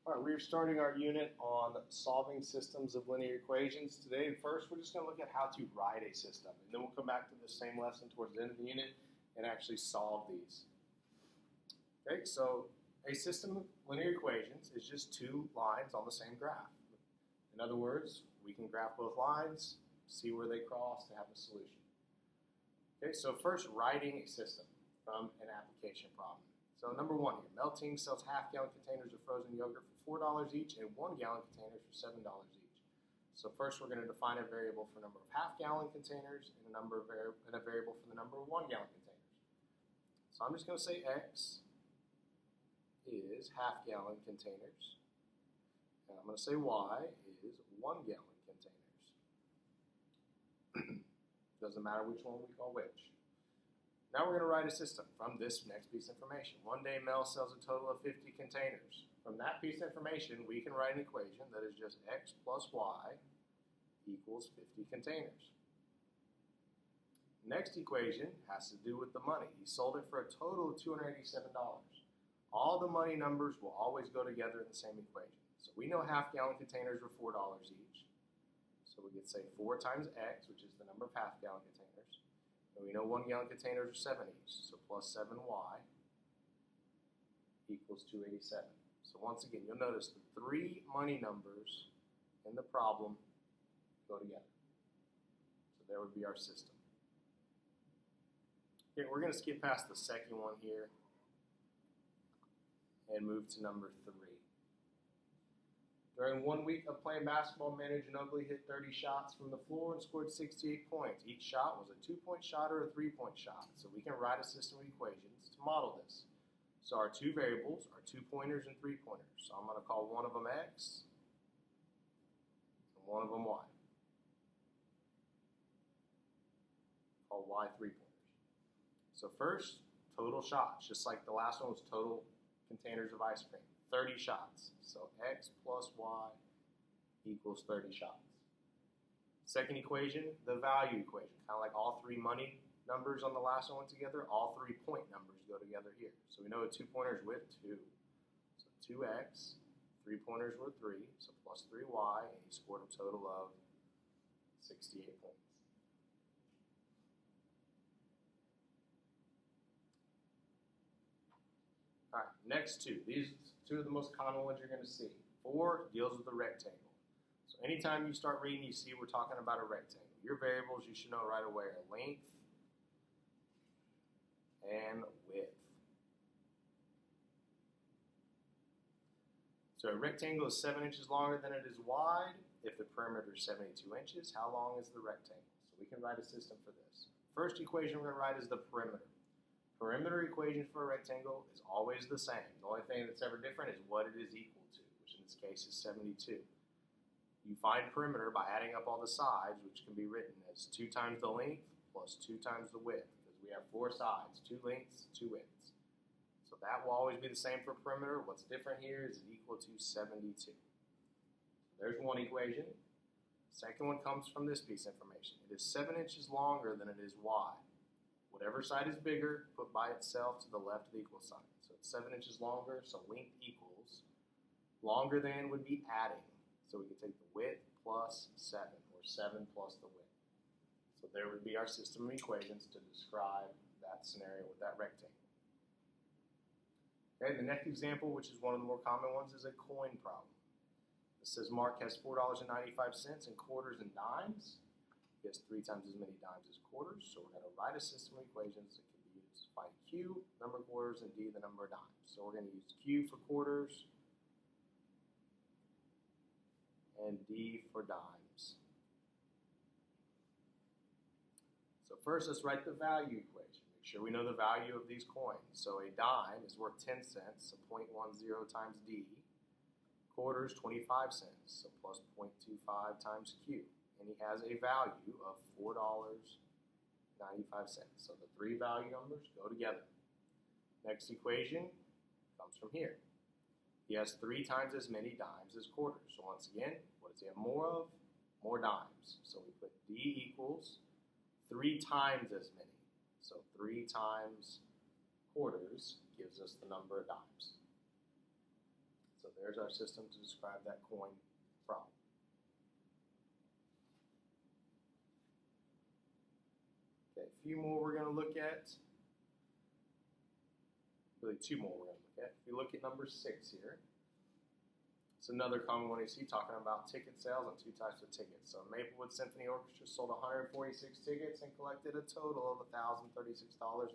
All right, we're starting our unit on solving systems of linear equations. Today, first, we're just going to look at how to write a system, and then we'll come back to the same lesson towards the end of the unit and actually solve these. Okay, so a system of linear equations is just two lines on the same graph. In other words, we can graph both lines, see where they cross to have a solution. Okay, so first, writing a system from an application problem. So number one here, Melting sells half-gallon containers of frozen yogurt for $4 each and 1-gallon containers for $7 each. So first we're going to define a variable for number of half-gallon containers and a variable for the number of 1-gallon containers. So I'm just going to say X is half-gallon containers, and I'm going to say Y is 1-gallon containers. Doesn't matter which one we call which. Now we're going to write a system from this next piece of information. One day Mel sells a total of 50 containers. From that piece of information, we can write an equation that is just X plus Y equals 50 containers. Next equation has to do with the money. He sold it for a total of $287. All the money numbers will always go together in the same equation. So we know half-gallon containers are $4 each. So we could say 4 times X, which is the number of half-gallon containers. And we know 1-gallon containers are 7 each, so plus 7y equals 287. So once again, you'll notice the three money numbers in the problem go together. So there would be our system. Okay, we're going to skip past the second one here and move to number 3. During 1 week of playing basketball, Manager Ugly hit 30 shots from the floor and scored 68 points. Each shot was a 2-point shot or a 3-point shot. So we can write a system of equations to model this. So our two variables are 2-pointers and 3-pointers. So I'm going to call one of them X and one of them Y. Call Y 3-pointers. So first, total shots. Just like the last one was total containers of ice cream. 30 shots. So X plus Y equals 30 shots. Second equation, the value equation. Kind of like all three money numbers on the last one together, all 3 point numbers go together here. So we know a 2-pointer is with 2. So 2X, 3-pointers were 3, so plus 3Y, and he scored a total of 68 points. All right, next two. These two are the most common ones you're going to see. 4 deals with the rectangle. So anytime you start reading, you see we're talking about a rectangle. Your variables you should know right away are length and width. So a rectangle is 7 inches longer than it is wide. If the perimeter is 72 inches, how long is the rectangle? So we can write a system for this. First equation we're going to write is the perimeter. Perimeter equation for a rectangle is always the same. The only thing that's ever different is what it is equal to, which in this case is 72. You find perimeter by adding up all the sides, which can be written as 2 times the length plus 2 times the width, because we have 4 sides, 2 lengths, 2 widths. So that will always be the same for perimeter. What's different here is it's equal to 72. There's one equation. Second one comes from this piece of information. It is 7 inches longer than it is wide. Whatever side is bigger, put by itself to the left of the equal sign. So it's 7 inches longer, so length equals. Longer than would be adding. So we can take the width plus 7, or 7 plus the width. So there would be our system of equations to describe that scenario with that rectangle. Okay, the next example, which is one of the more common ones, is a coin problem. It says Mark has $4.95 in quarters and dimes. He has 3 times as many dimes as quarters, so we're going to write a system of equations that can be used to find Q, number of quarters, and D, the number of dimes. So we're going to use Q for quarters and D for dimes. So first, let's write the value equation. Make sure we know the value of these coins. So a dime is worth 10 cents, so 0.10 times D. Quarters, 25 cents, so plus 0.25 times Q. And he has a value of $4.95. So the 3 value numbers go together. Next equation comes from here. He has 3 times as many dimes as quarters. So once again, what does he have more of? More dimes. So we put D equals 3 times as many. So 3 times quarters gives us the number of dimes. So there There's our system to describe that coin problem. Okay, a few more we're going to look at. Really, two more we're going to look at. If you look at number 6 here, it's another common one you see talking about ticket sales and 2 types of tickets. So Maplewood Symphony Orchestra sold 146 tickets and collected a total of $1,036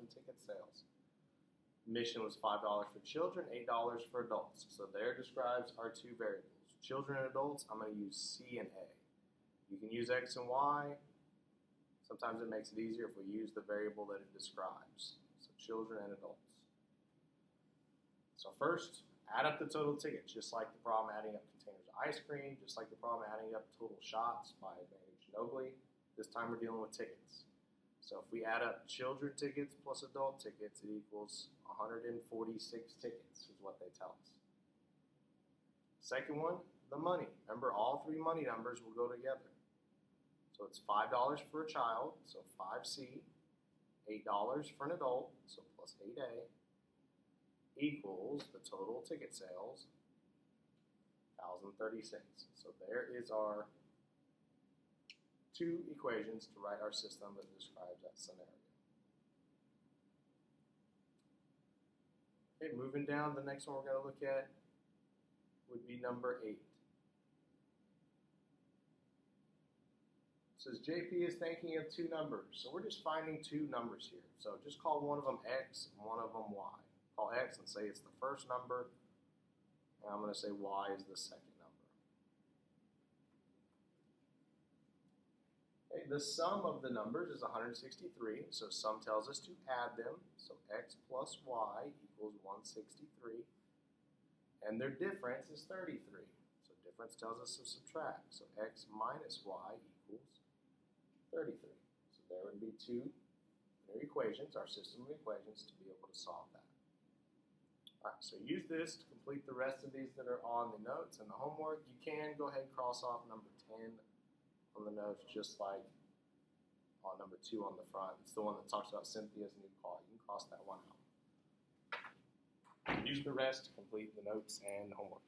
in ticket sales. Admission was $5 for children, $8 for adults. So there describes our 2 variables. Children and adults, I'm going to use C and A. You can use X and Y. Sometimes it makes it easier if we use the variable that it describes. So children and adults. So first, add up the total tickets, just like the problem adding up containers of ice cream, just like the problem adding up total shots by Manu Ginobili. This time we're dealing with tickets. So if we add up children tickets plus adult tickets, it equals 146 tickets, is what they tell us. Second one, the money. Remember, all 3 money numbers will go together. So it's $5 for a child, so 5C, $8 for an adult, so plus 8A, equals the total ticket sales, 1,036. So there is our 2 equations to write our system that describes that scenario. Okay, moving down, the next one we're going to look at would be number 8. It says JP is thinking of 2 numbers. So we're just finding 2 numbers here. So just call one of them X and one of them Y. Call X and say it's the first number, and I'm going to say Y is the second number. Okay, the sum of the numbers is 163, so sum tells us to add them. So X plus Y equals 163, and their difference is 33. So difference tells us to subtract. So X minus Y equals 33. So there would be 2 equations, our system of equations, to be able to solve that. Alright, so use this to complete the rest of these that are on the notes and the homework. You can go ahead and cross off number 10 on the notes, just like on number 2 on the front. It's the one that talks about Cynthia's new car. You can cross that one out. Use the rest to complete the notes and homework.